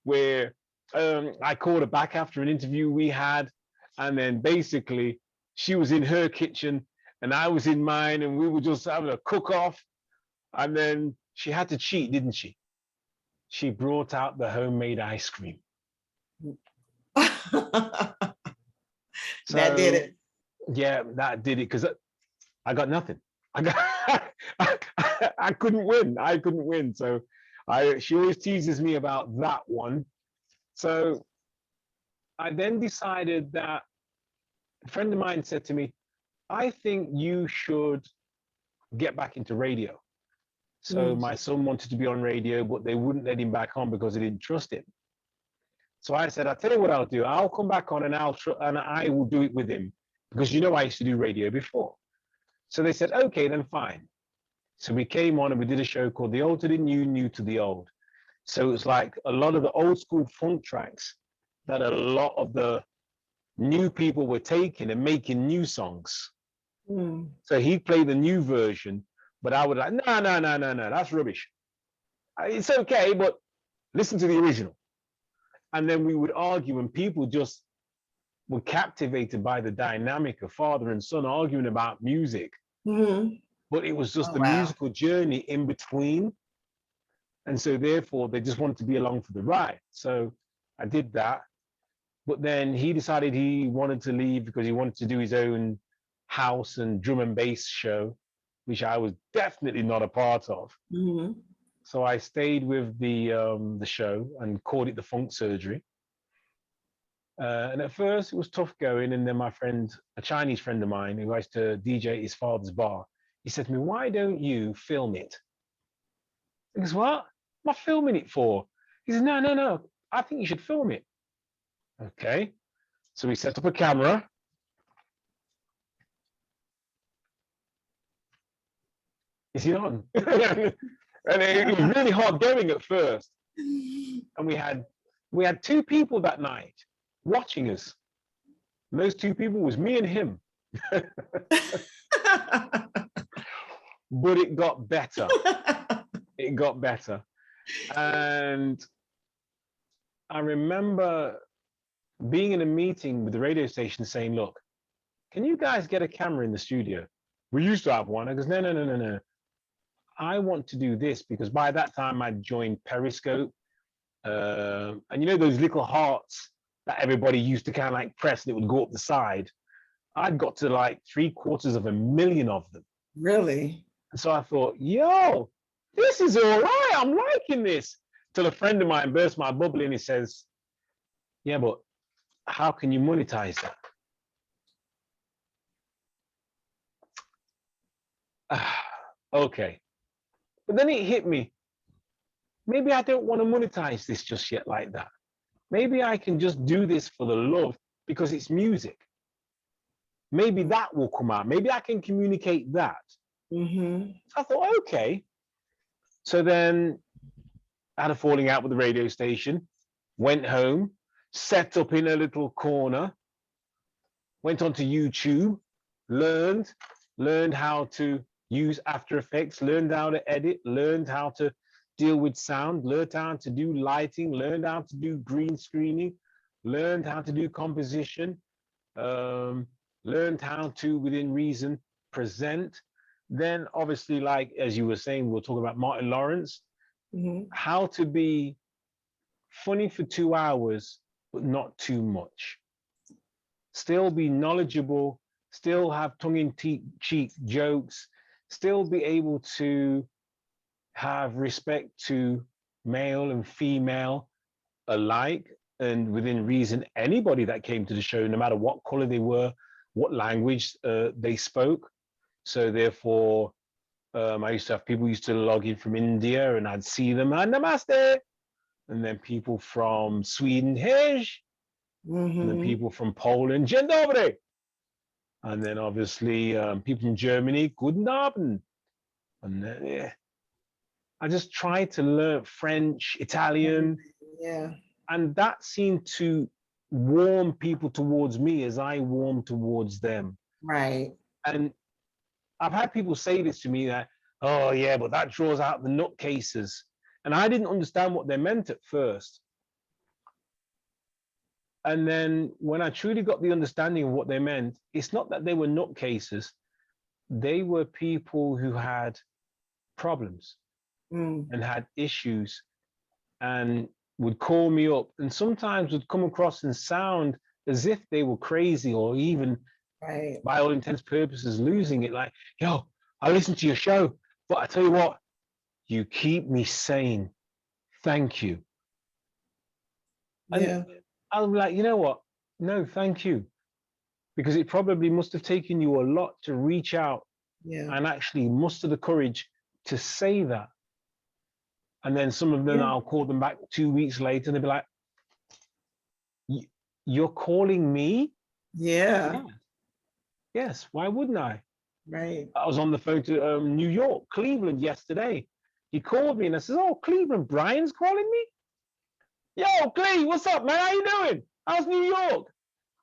where I called her back after an interview we had, and then basically she was in her kitchen and I was in mine, and we were just having a cook-off, and then she had to cheat, didn't she? She brought out the homemade ice cream. That did it. Yeah, that did it, because I got nothing. I couldn't win. So she always teases me about that one. So I then decided that a friend of mine said to me, I think you should get back into radio. So my son wanted to be on radio, but they wouldn't let him back on because they didn't trust him. So I said, I'll tell you what I'll do. I'll come back on and I will do it with him, because I used to do radio before. So they said, okay, then fine. So we came on and we did a show called The Old to the New, New to the Old. So it's like a lot of the old school funk tracks that a lot of the new people were taking and making new songs. So he'd play the new version, but I would like, no, that's rubbish. It's okay, but listen to the original. And then we would argue, and people just were captivated by the dynamic of father and son arguing about music. But it was just musical journey in between. And so therefore they just wanted to be along for the ride. So I did that. But then he decided he wanted to leave because he wanted to do his own house and drum and bass show, which I was definitely not a part of. So I stayed with the show and called it the Funk Surgery. And at first it was tough going. And then my friend, a Chinese friend of mine who used to DJ at his father's bar, he said to me, why don't you film it? I goes, what? What am I filming it for? He said, no, I think you should film it. Okay. So we set up a camera. Is he on? And it was really hard going at first. And we had two people that night watching us. And those two people was me and him. But it got better. It got better. And I remember being in a meeting with the radio station saying, look, can you guys get a camera in the studio? We used to have one. I goes, no. I want to do this, because by that time I joined Periscope. And those little hearts that everybody used to kind of like press and it would go up the side. I'd got to like 750,000 of them. Really? And so I thought, yo, this is all right. I'm liking this. Till a friend of mine burst my bubble and he says, yeah, but how can you monetize that? Okay. But then it hit me. Maybe I don't want to monetize this just yet like that. Maybe I can just do this for the love because it's music. Maybe that will come out. Maybe I can communicate that. So I thought, okay. So then I had a falling out with the radio station, went home, set up in a little corner, went onto YouTube, learned how to use After Effects, learned how to edit, learned how to deal with sound, learned how to do lighting, learned how to do green screening, learned how to do composition, learned how to, within reason, present. Then obviously, like as you were saying, we'll talk about Martin Lawrence, how to be funny for 2 hours, but not too much. Still be knowledgeable, still have tongue-in-cheek jokes, still be able to have respect to male and female alike, and within reason, anybody that came to the show, no matter what color they were, what language they spoke. So therefore, I used to have people used to log in from India, and I'd see them, and namaste, and then people from Sweden, hej, and then people from Poland, dzień dobry, and then obviously people from Germany, guten Abend, and then I just tried to learn French, Italian, and that seemed to warm people towards me as I warmed towards them. Right. And I've had people say this to me that, oh yeah, but that draws out the nutcases. And I didn't understand what they meant at first. And then when I truly got the understanding of what they meant, it's not that they were nutcases. They were people who had problems and had issues and would call me up and sometimes would come across and sound as if they were crazy or even by all intents purposes losing it. Like, yo, I listen to your show, but I tell you what, you keep me sane. Thank you. And I'm like, you know what? No, thank you. Because it probably must have taken you a lot to reach out and actually muster the courage to say that. And then some of them, I'll call them back 2 weeks later and they'll be like, you're calling me? Yeah. Yes, why wouldn't I? Right. I was on the phone to New York, Cleveland yesterday. He called me and I said, oh, Cleveland, Brian's calling me? Yo, Clee, what's up, man? How you doing? How's New York?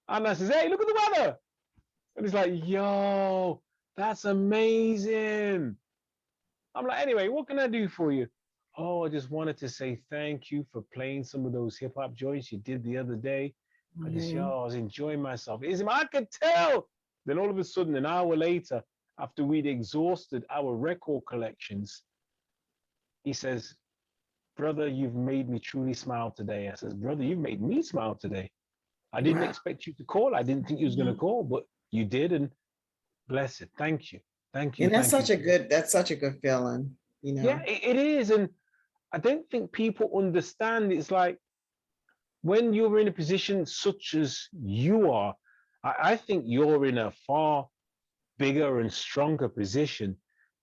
And I says, hey, look at the weather. And he's like, yo, that's amazing. I'm like, anyway, what can I do for you? Oh, I just wanted to say thank you for playing some of those hip hop joints you did the other day. I just, yo, I was enjoying myself. I could tell. Then all of a sudden, an hour later, after we'd exhausted our record collections, he says, brother, you've made me truly smile today. I says, brother, you've made me smile today. I didn't expect you to call. I didn't think you was going to call, but you did. And bless it. Thank you. Thank you. And that's such a good feeling, you know? Yeah, it is. And I don't think people understand. It's like when you're in a position such as you are, I think you're in a far bigger and stronger position.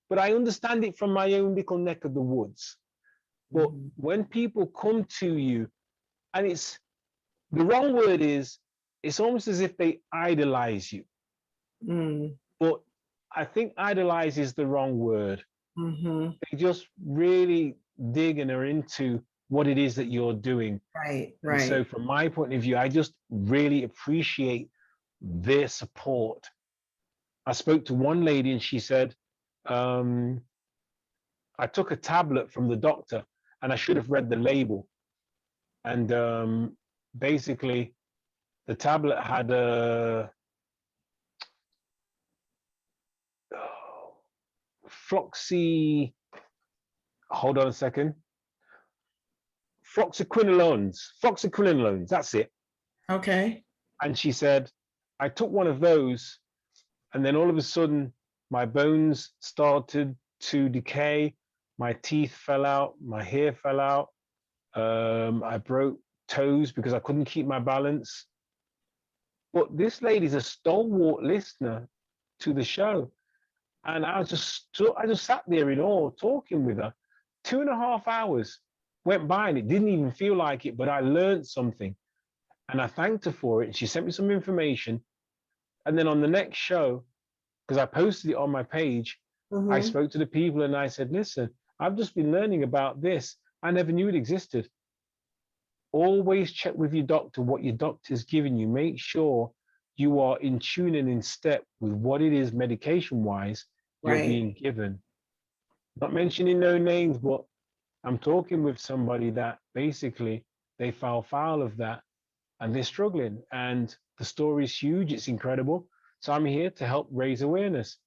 But I understand it from my own little neck of the woods. But when people come to you, and it's the wrong word is, it's almost as if they idolize you. But I think idolize is the wrong word. They just really dig and are into what it is that you're doing. Right. And so from my point of view, I just really appreciate their support. I spoke to one lady and she said, I took a tablet from the doctor and I should have read the label. And basically, the tablet had a floxy, hold on a second, floxaquinolones, that's it. Okay. And she said, I took one of those and then all of a sudden my bones started to decay, my teeth fell out, my hair fell out, I broke toes because I couldn't keep my balance. But this lady's a stalwart listener to the show. And I just sat there in awe talking with her. 2.5 hours went by and it didn't even feel like it, but I learned something. And I thanked her for it. And she sent me some information. And then on the next show, because I posted it on my page, I spoke to the people and I said, listen, I've just been learning about this. I never knew it existed. Always check with your doctor what your doctor's giving you. Make sure you are in tune and in step with what it is medication-wise you're being given. Not mentioning no names, but I'm talking with somebody that basically they fell foul of that and they're struggling. And the story is huge. It's incredible. So I'm here to help raise awareness.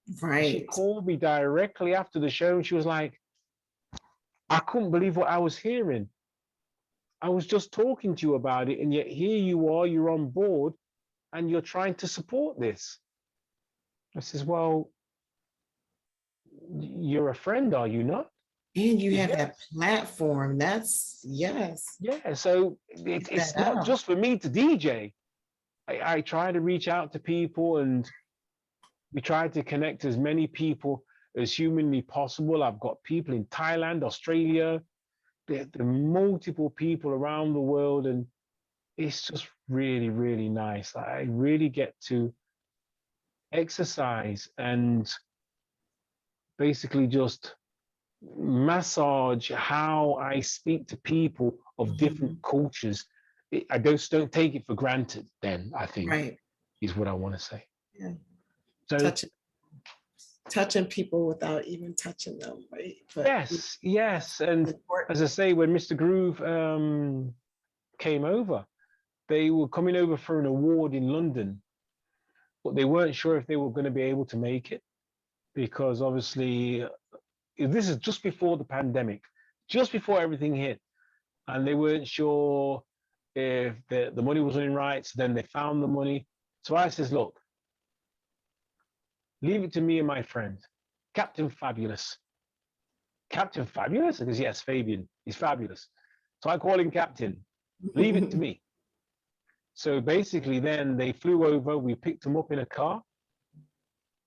And she Right. called me directly after the show and she was like, I couldn't believe what I was hearing. I was just talking to you about it, and yet here you are, you're on board and you're trying to support this. I says, well, you're a friend, are you not? And you have that Yes. platform. That's yes. Yeah. So Get it's that not out. just for me to DJ. I try to reach out to people and we try to connect as many people as humanly possible. I've got people in Thailand, Australia, there are multiple people around the world, and it's just really, really nice. I really get to exercise and basically just massage how I speak to people of different Mhm. cultures. I just don't take it for granted, then, I think, Right. is what I want to say. Yeah. So, Touching touching people without even touching them, right? But yes, yes. And as I important. say, when Mr. Groove came over, they were coming over for an award in London, but they weren't sure if they were going to be able to make it because obviously this is just before the pandemic, just before everything hit, and they weren't sure if the money was running right. So then they found the money. So I says, look, leave it to me and my friend, Captain Fabulous. Captain Fabulous? Because yes, Fabian, he's fabulous. So I call him Captain. Leave it to me. So basically, then they flew over. We picked them up in a car.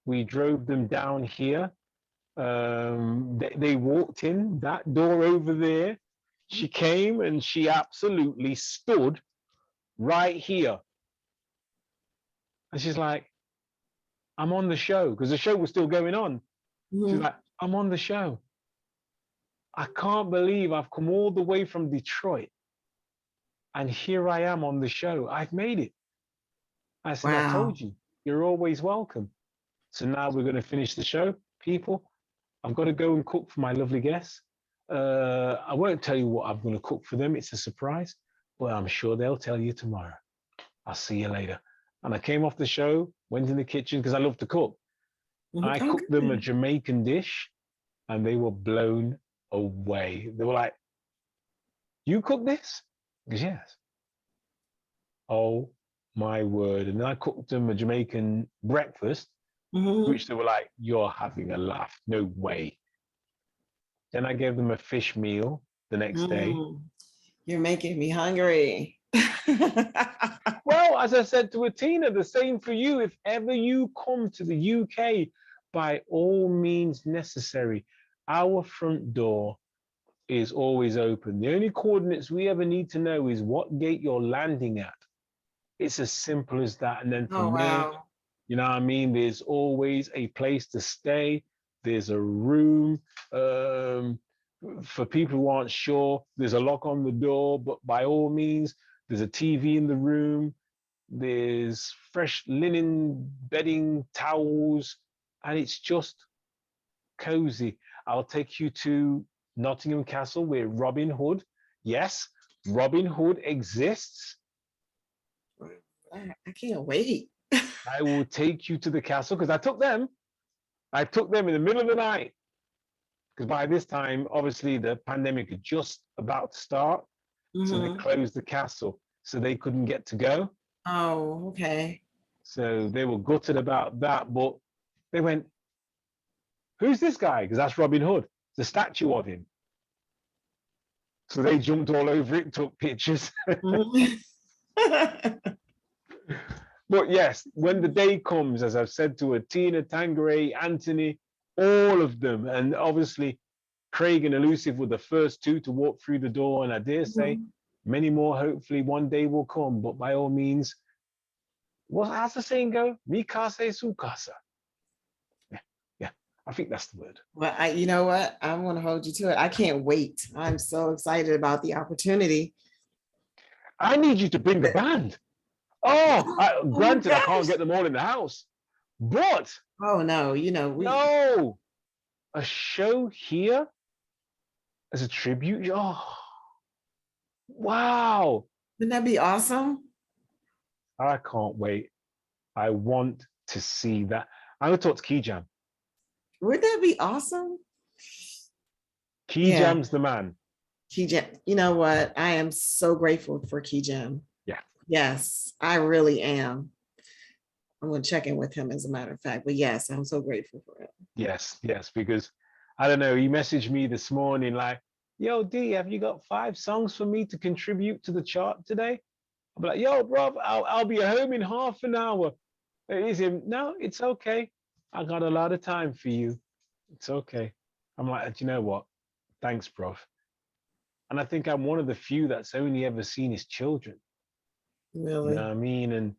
We drove them down here. They walked in that door over there. She came and she absolutely stood right here. And she's like, I'm on the show because the show was still going on. She's Mhm. like, I'm on the show. I can't believe I've come all the way from Detroit and here I am on the show. I've made it. I said, I Wow. told you, you're always welcome. So now we're going to finish the show. People, I've got to go and cook for my lovely guests. I won't tell you what I'm going to cook for them. It's a surprise, but I'm sure they'll tell you tomorrow. I'll see you later. And I came off the show, went in the kitchen because I love to cook. Mhm. I Oh, cooked them a good. Jamaican dish and they were blown away. They were like, you cook this? Because yes. Oh my word. And then I cooked them a Jamaican breakfast, Mhm. which they were like, you're having a laugh. No way. Then I gave them a fish meal the next day. Mm. You're making me hungry. Well, as I said to Atina, the same for you. If ever you come to the UK, by all means necessary, our front door is always open. The only coordinates we ever need to know is what gate you're landing at. It's as simple as that. And then Oh, from there, wow. you know what I mean? There's always a place to stay. There's a room. For people who aren't sure, there's a lock on the door, but by all means, there's a TV in the room. There's fresh linen, bedding, towels, and it's just cozy. I'll take you to Nottingham Castle where Robin Hood, yes, Robin Hood exists. I can't wait. I will take you to the castle because I took them in the middle of the night because by this time, obviously, the pandemic had just about to start. So they Mhm. closed the castle so they couldn't get to go. Oh, okay. So they were gutted about that. But they went, who's this guy? Because that's Robin Hood, the statue of him. So they jumped all over it, took pictures. Mhm. But yes, when the day comes, as I've said to Tina, Tangeray, Anthony, all of them, and obviously Craig and Elusive were the first two to walk through the door, and I dare say Mhm. many more hopefully one day will come. But by all means, how's the saying go? Mi casa su casa. Yeah, yeah, I think that's the word. Well, you know what? I want to hold you to it. I can't wait. I'm so excited about the opportunity. I need you to bring the band. Oh, Oh my granted, I can't gosh. get them all in the house, but Oh no, we yo, a show here as a tribute. Oh, wow. wouldn't that be awesome? I can't wait. I want to see that. I'm gonna talk to Key Jam. Would that be awesome? Key Jam's the man. Key Jam. You know what? I am so grateful for Key Jam. Yeah. Yes, I really am. I'm going to check in with him, as a matter of fact. But yes, I'm so grateful for him. Yes, because I don't know, he messaged me this morning like, yo, D, have you got 5 songs for me to contribute to the chart today? I'm like, yo, bro, I'll be home in half an hour. He's him, no, it's okay. I got a lot of time for you. It's okay. I'm like, you know what? Thanks, bro. And I think I'm one of the few that's only ever seen his children. Really? You know what I mean? And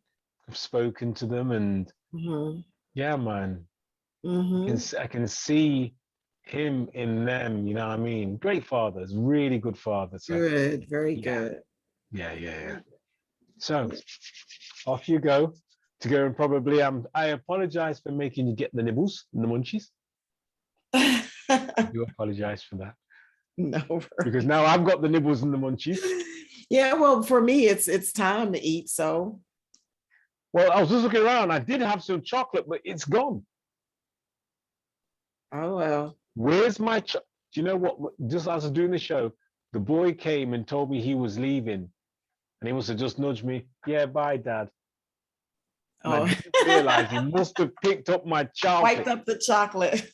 I've spoken to them, and yeah, man, I can see him in them. You know what I mean? Great fathers, really good fathers. So, Good, very yeah, good. yeah. So off you go to go and probably. I apologize for making you get the nibbles and the munchies. I do apologize for that. No, because now I've got the nibbles and the munchies. Yeah, well, for me, it's time to eat. So, well, I was just looking around. I did have some chocolate, but it's gone. Oh well. Where's my? Do you know what? Just as I was doing the show, the boy came and told me he was leaving, and he must have just nudged me. Yeah, bye, Dad. And I didn't realize he must have picked up my chocolate. Wiped up the chocolate.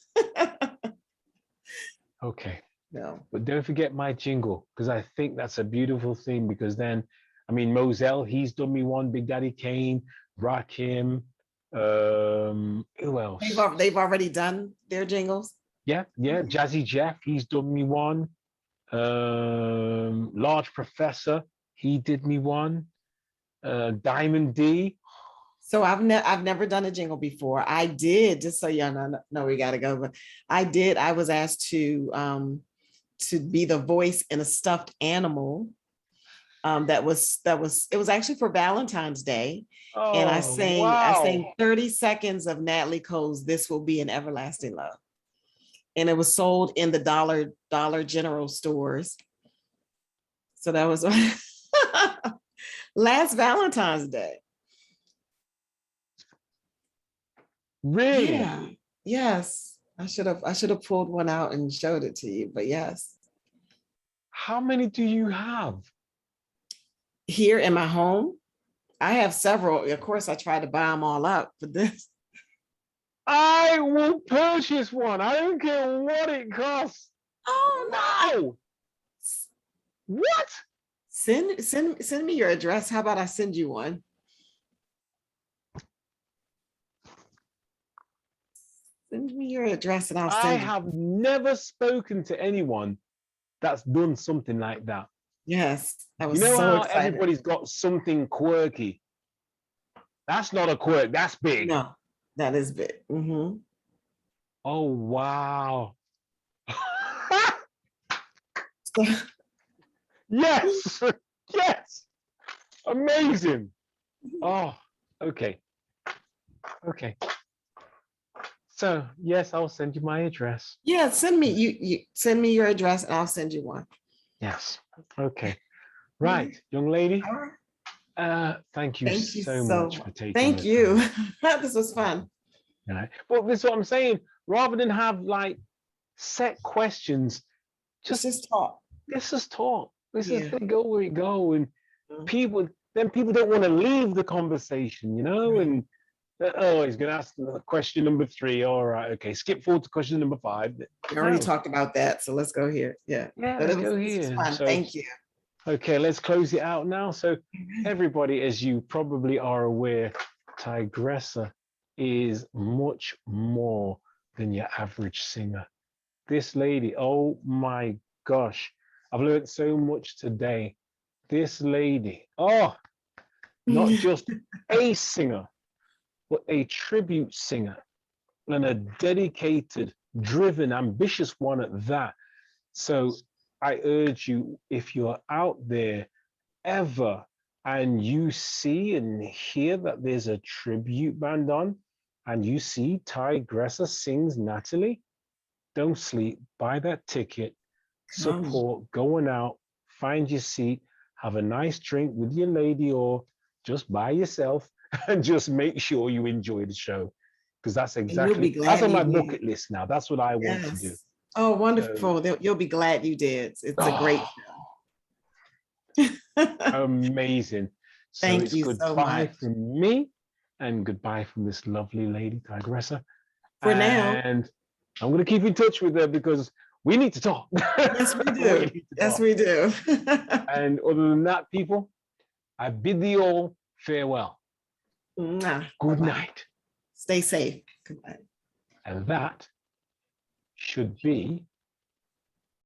Okay. No. But don't forget my jingle, because I think that's a beautiful thing. Because then, I mean, Moselle, he's done me one. Big Daddy Kane, Rakim. Who else? They've already done their jingles. Yeah. Jazzy Jeff, he's done me one. Large Professor, he did me one. Diamond D. So I've never done a jingle before. I did, just so y'all know we gotta go, but I was asked to be the voice in a stuffed animal. It was actually for Valentine's Day. Oh, and I wow. sang 30 seconds of Natalie Cole's "This Will Be an Everlasting Love." And it was sold in the Dollar General stores. So that was last Valentine's Day. Really? Yeah. Yes. I should have pulled one out and showed it to you, but yes. How many do you have? Here in my home, I have several. Of course, I try to buy them all up for this. I will purchase one. I don't care what it costs. Oh no! What? Send me your address. How about I send you one? Send me your address and I'll send you. I have never spoken to anyone that's done something like that. Yes, I was how excited. Everybody's got something quirky. That's not a quirk. That's big. No, that is big. Mm-hmm. Oh wow! Yes, yes, amazing. Oh, okay. So yes, I'll send you my address. Yeah, send me you send me your address and I'll send you one. Yes. Okay. Right, young lady. Thank you Thank you so much for taking. Thank you. This was fun. Right. Well, this is what I'm saying. Rather than have like set questions, just talk. Let's just talk. Let's Yeah. just go where we go, and people don't want to leave the conversation, and he's going to ask question number 3. All right, okay, skip forward to question number 5. We already talked about that, so let's go here. Yeah, let's go here. So, thank you. Okay, let's close it out now. So everybody, as you probably are aware, Tigressa is much more than your average singer. This lady, oh my gosh, I've learned so much today. This lady, not just a singer, but a tribute singer, and a dedicated, driven, ambitious one at that. So I urge you, if you're out there ever and you see and hear that there's a tribute band on, and you see Tigressa sings Natalie, don't sleep, buy that ticket, support, going out, find your seat, have a nice drink with your lady or just by yourself, and just make sure you enjoy the show, because that's And you'll be exactly, that's glad on you my did. bucket list now. That's what I want to do. Yes. Oh, So, wonderful. You'll be glad you did. It's a great show. amazing. So Thank it's you so goodbye much. from me and goodbye from this lovely lady, Tigressa. For now. And I'm going to keep in touch with her because we need to talk. Yes, we do. Yes, we do. And other than that, people, I bid thee all farewell. Mwah. Good Bye-bye. night. Stay safe. Goodbye. And that should be